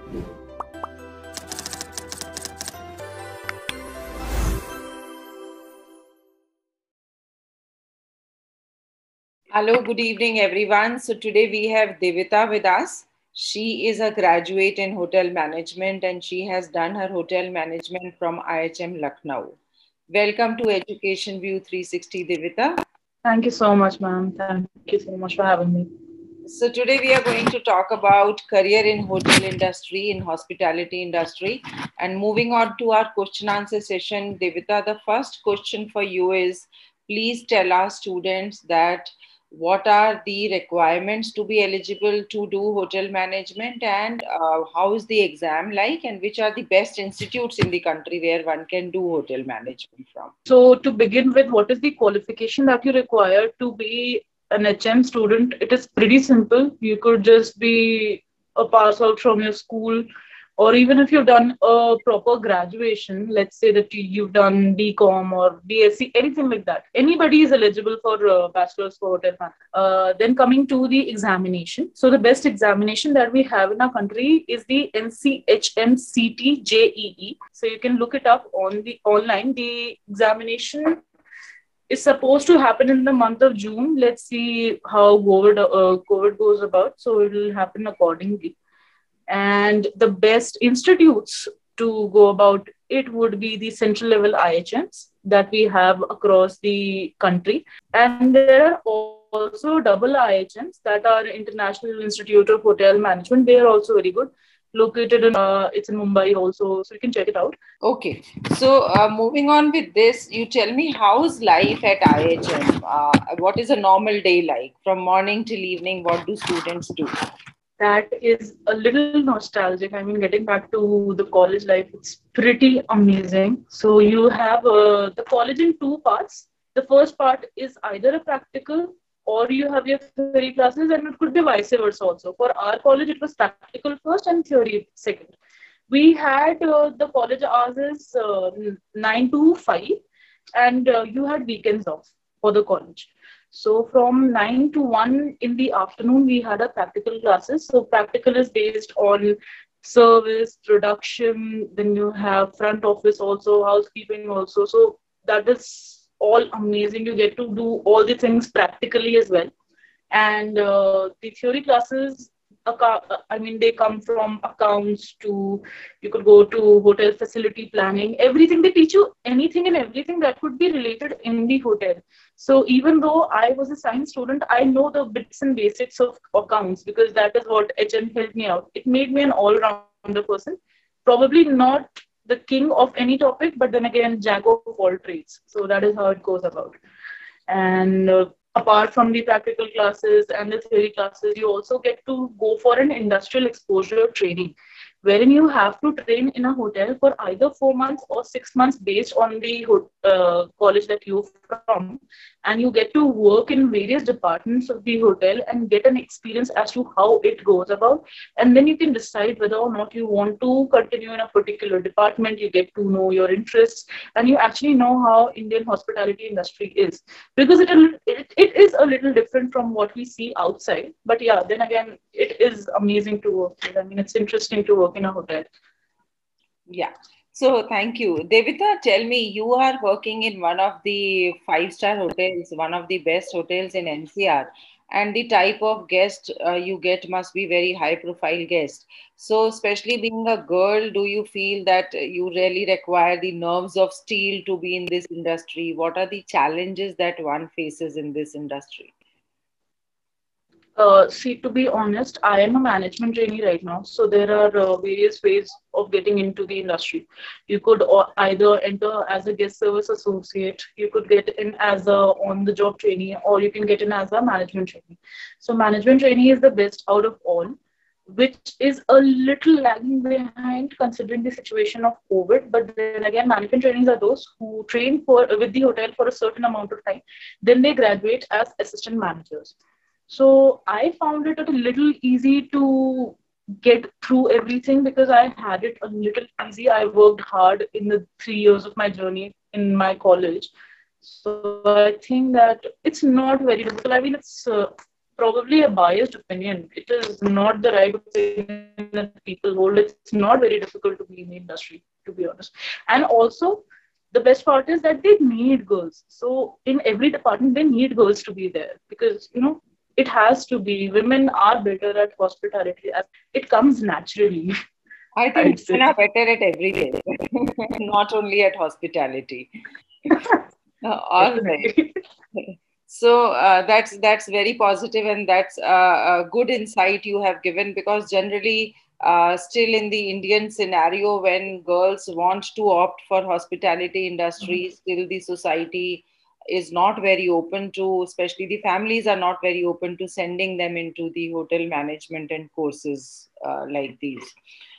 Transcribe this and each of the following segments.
Hello, good evening, everyone. So today we have Devita with us. She is a graduate in hotel management and she has done her hotel management from IHM Lucknow. Welcome to Education View 360, Devita. Thank you so much, ma'am. Thank you so much for having me. So today we are going to talk about career in hotel industry, in hospitality industry. And moving on to our question answer session, Devita, the first question for you is please tell our students that what are the requirements to be eligible to do hotel management and how is the exam like and which are the best institutes in the country where one can do hotel management from. So, to begin with, what is the qualification that you require to be an HM student? It is pretty simple. You could just be a pass out from your school, or even if you've done a proper graduation, let's say that you've done BCom or BSc, anything like that. Anybody is eligible for bachelor's for hotel management. Then coming to the examination. So the best examination that we have in our country is the NCHMCT JEE. So you can look it up on the online. The examination is supposed to happen in the month of June. Let's see how COVID goes about. So it will happen accordingly. And the best institutes to go about it would be the central level IHMs that we have across the country. And there are also double IHMs that are International Institute of Hotel Management. They are also very good. Located in it's in Mumbai also, so you can check it out. Okay, so moving on with this, you tell me how's life at IHM? What is a normal day like from morning till evening? What do students do? That is a little nostalgic. I mean, getting back to the college life, it's pretty amazing. So you have the college in two parts. The first part is either a practical or you have your theory classes, and it could be vice versa also. For our college, it was practical first and theory second. We had the college hours is 9 to 5, and you had weekends off for the college. So from 9 to 1 in the afternoon, we had a practical classes. So practical is based on service, production, then you have front office also, housekeeping also. So that is all amazing. You get to do all the things practically as well. And the theory classes, I mean, they come from accounts to, you could go to hotel facility planning, everything. They teach you anything and everything that could be related in the hotel. So even though I was a science student, I know the bits and basics of accounts because that is what HM helped me out. It made me an all-rounder person. Probably not the king of any topic, but then again, jack of all trades. So that is how it goes about. And apart from the practical classes and the theory classes, you also get to go for an industrial exposure training, wherein you have to train in a hotel for either 4 months or 6 months based on the college that you're from. And you get to work in various departments of the hotel and get an experience as to how it goes about. And then you can decide whether or not you want to continue in a particular department. You get to know your interests and you actually know how Indian hospitality industry is, because it is a little different from what we see outside. But yeah, then again, it is amazing to work with. I mean, it's interesting to work in a hotel. Yeah. So thank you. Devita, tell me, you are working in one of the five-star hotels, one of the best hotels in NCR, and the type of guest you get must be very high-profile guest. So, especially being a girl, do you feel that you really require the nerves of steel to be in this industry? What are the challenges that one faces in this industry? See, to be honest, I am a management trainee right now. So there are various ways of getting into the industry. You could either enter as a guest service associate, you could get in as a on-the-job trainee, or you can get in as a management trainee. So management trainee is the best out of all, which is a little lagging behind considering the situation of COVID. But then again, management trainees are those who train for with the hotel for a certain amount of time. Then they graduate as assistant managers. So I found it a little easy to get through everything because I had it a little easy. I worked hard in the 3 years of my journey in my college. So I think that it's not very difficult. I mean, probably a biased opinion. It is not the right opinion that people hold. It's not very difficult to be in the industry, to be honest. And also, the best part is that they need girls. So in every department, they need girls to be there because, it has to be. Women are better at hospitality as it comes naturally, I I'd think say. women are better at everything, not only at hospitality. All right. Definitely. So that's very positive, and that's a good insight you have given, because generally, still in the Indian scenario, when girls want to opt for hospitality industry, still the society is not very open to, especially the families are not very open to sending them into the hotel management and courses like these.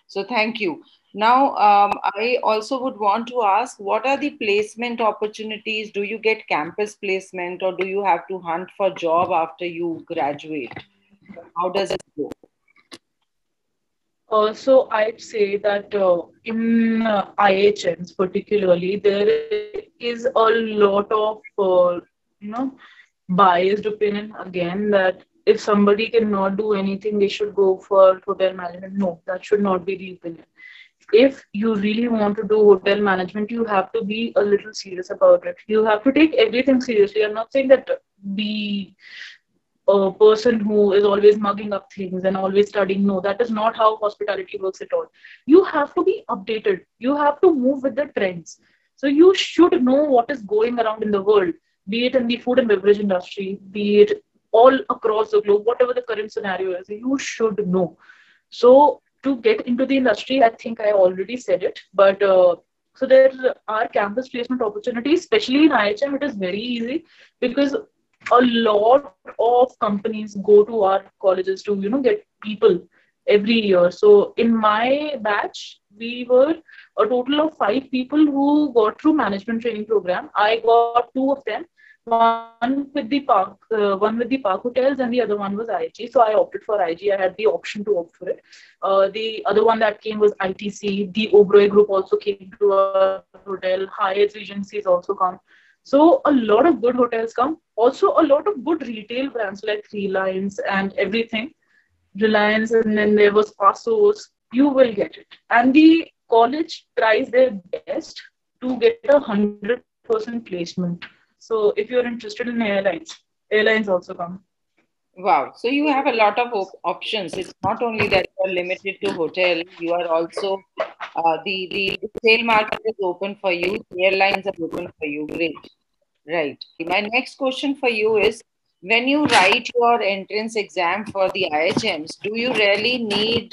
So thank you. Now, I also would want to ask, what are the placement opportunities? Do you get campus placement, or do you have to hunt for job after you graduate? How does it go? So I'd say that in IHMs particularly, there is a lot of biased opinion again that if somebody cannot do anything, they should go for hotel management. No, that should not be the opinion. If you really want to do hotel management, you have to be a little serious about it. You have to take everything seriously. I'm not saying that be a person who is always mugging up things and always studying. No, that is not how hospitality works at all. You have to be updated. You have to move with the trends. So you should know what is going around in the world, be it in the food and beverage industry, be it all across the globe, whatever the current scenario is, you should know. So to get into the industry, I think I already said it, but so there are campus placement opportunities, especially in IHM. It is very easy because a lot of companies go to our colleges to get people every year. So in my batch, we were a total of 5 people who got through management training program. I got two of them, one with the Park Hotels and the other one was IG. So I opted for IG. I had the option to opt for it. The other one that came was ITC. The Oberoi Group also came to our hotel. Hyatt Regencies also come. So a lot of good hotels come. Also, a lot of good retail brands like Reliance and everything. Reliance, and then there was Pasos. You will get it. And the college tries their best to get 100% placement. So if you're interested in airlines also come. Wow. So you have a lot of options. It's not only that you are limited to hotel, you are also, the sale market is open for you, the airlines are open for you. Great. Right. My next question for you is, when you write your entrance exam for the IHMs, do you really need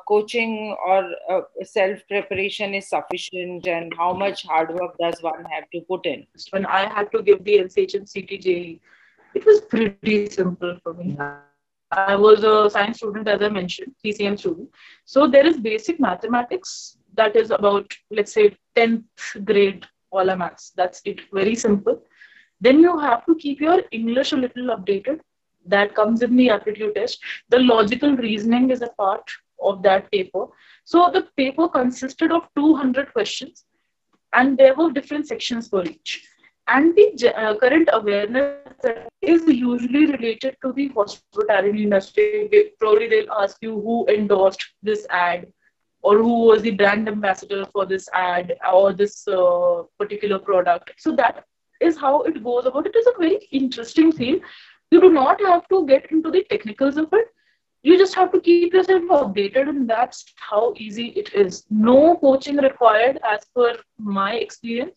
coaching, or self preparation is sufficient, and how much hard work does one have to put in? When I had to give the LCH and CTJ, it was pretty simple for me. I was a science student, as I mentioned, PCM student. So there is basic mathematics that is about, let's say, 10th grade Wala Maths. That's it. Very simple. Then you have to keep your English a little updated. That comes in the aptitude test. The logical reasoning is a part of that paper. So the paper consisted of 200 questions, and there were different sections for each. And the current awareness that is usually related to the hospitality industry. Probably they'll ask you who endorsed this ad, or who was the brand ambassador for this ad or this particular product. So that is how it goes about. It is a very interesting field. You do not have to get into the technicals of it. You just have to keep yourself updated, and that's how easy it is. No coaching required as per my experience.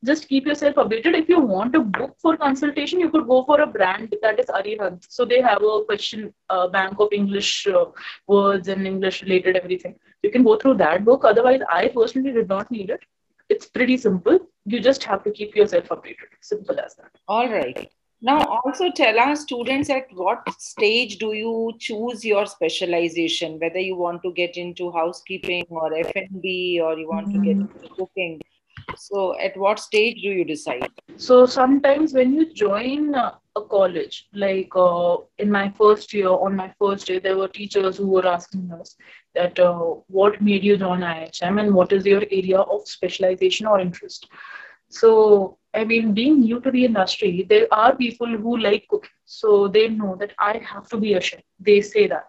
Just keep yourself updated. If you want a book for consultation, you could go for a brand that is Arihant. So they have a question bank of English words and English related everything. You can go through that book. Otherwise, I personally did not need it. It's pretty simple. You just have to keep yourself updated. Simple as that. All right. Now, also tell our students, at what stage do you choose your specialization, whether you want to get into housekeeping or F&B, or you want to get into cooking. So at what stage do you decide? So sometimes when you join a college, like in my first year, on my first day, there were teachers who were asking us that what made you join IHM and what is your area of specialization or interest. So, I mean, being new to the industry, there are people who like cooking. So they know that I have to be a chef. They say that.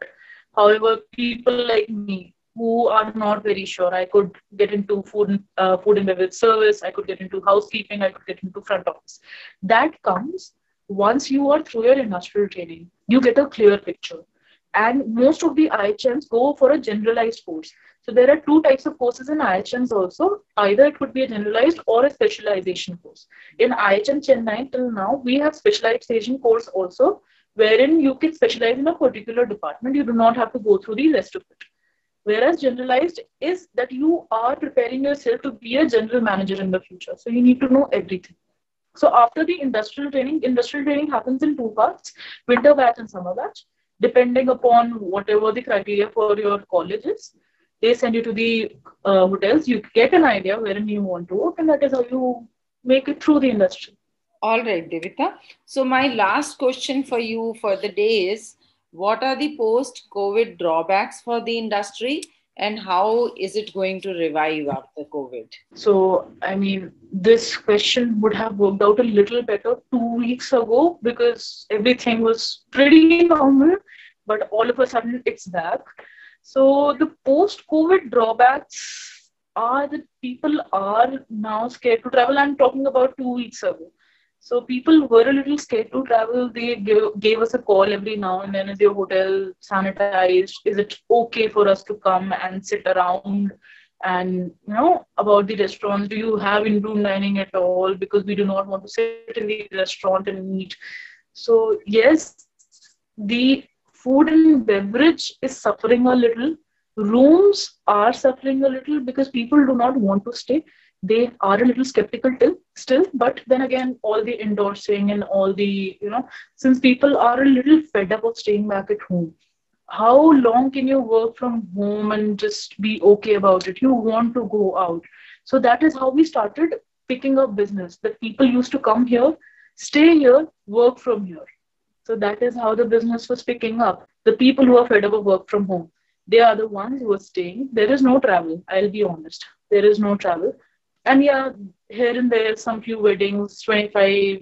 However, people like me who are not very sure, I could get into food and beverage service, I could get into housekeeping, I could get into front office. That comes once you are through your industrial training. You get a clear picture. And most of the IHMs go for a generalized course. So there are two types of courses in IHMs also. Either it could be a generalized or a specialization course. In IHM Chennai till now, we have specialization course also, wherein you can specialize in a particular department. You do not have to go through the rest of it. Whereas generalized is that you are preparing yourself to be a general manager in the future. So you need to know everything. So after the industrial training happens in two parts, winter batch and summer batch. Depending upon whatever the criteria for your college is, they send you to the hotels. You get an idea wherein you want to work, and that is how you make it through the industry. All right, Devita. So my last question for you for the day is, what are the post-COVID drawbacks for the industry and how is it going to revive after COVID? So, I mean, this question would have worked out a little better 2 weeks ago because everything was pretty normal, but all of a sudden it's back. So, the post COVID drawbacks are that people are now scared to travel. I'm talking about 2 weeks ago. So people were a little scared to travel. They gave us a call every now and then. Is your hotel sanitized? Is it okay for us to come and sit around? And about the restaurants, do you have in-room dining at all? Because we do not want to sit in the restaurant and eat. So yes, the food and beverage is suffering a little. Rooms are suffering a little because people do not want to stay. They are a little skeptical still, but then again, all the endorsing and all the, since people are a little fed up of staying back at home, how long can you work from home and just be okay about it? You want to go out. So that is how we started picking up business, that people used to come here, stay here, work from here. So that is how the business was picking up. The people who are fed up of work from home, they are the ones who are staying. There is no travel. I'll be honest. There is no travel. And yeah, here and there, some few weddings, 25,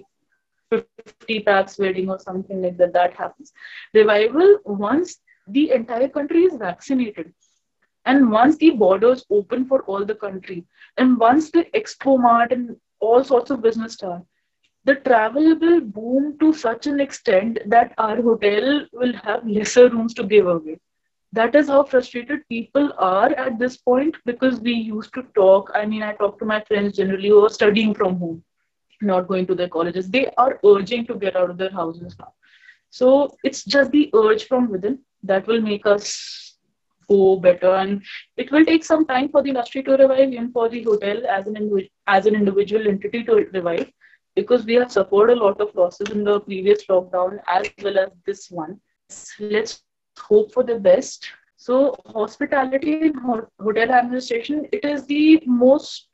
50 packs wedding or something like that, that happens. Revival, once the entire country is vaccinated, and once the borders open for all the country, and once the Expo Mart and all sorts of business start, the travel will boom to such an extent that our hotel will have lesser rooms to give away. That is how frustrated people are at this point, because we used to talk. I mean, I talk to my friends generally who are studying from home, not going to their colleges. They are urging to get out of their houses now. So it's just the urge from within that will make us go better. And it will take some time for the industry to revive and for the hotel as an individual entity to revive, because we have suffered a lot of losses in the previous lockdown as well as this one. Let's hope for the best. So hospitality and hotel administration, it is the most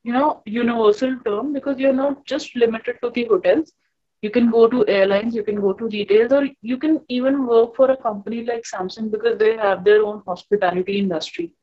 universal term, because you're not just limited to the hotels. You can go to airlines, you can go to retails, or you can even work for a company like Samsung because they have their own hospitality industry.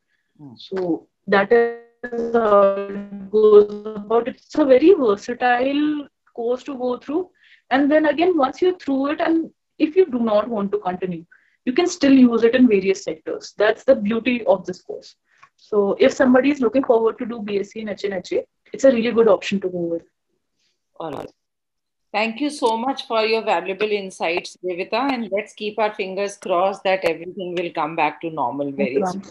So that is how it goes about. It's a very versatile course to go through. And then again, once you're through it, and if you do not want to continue, you can still use it in various sectors. That's the beauty of this course. So if somebody is looking forward to do BSc in HNHA, it's a really good option to go with. All right. Thank you so much for your valuable insights, Devita, and let's keep our fingers crossed that everything will come back to normal very soon.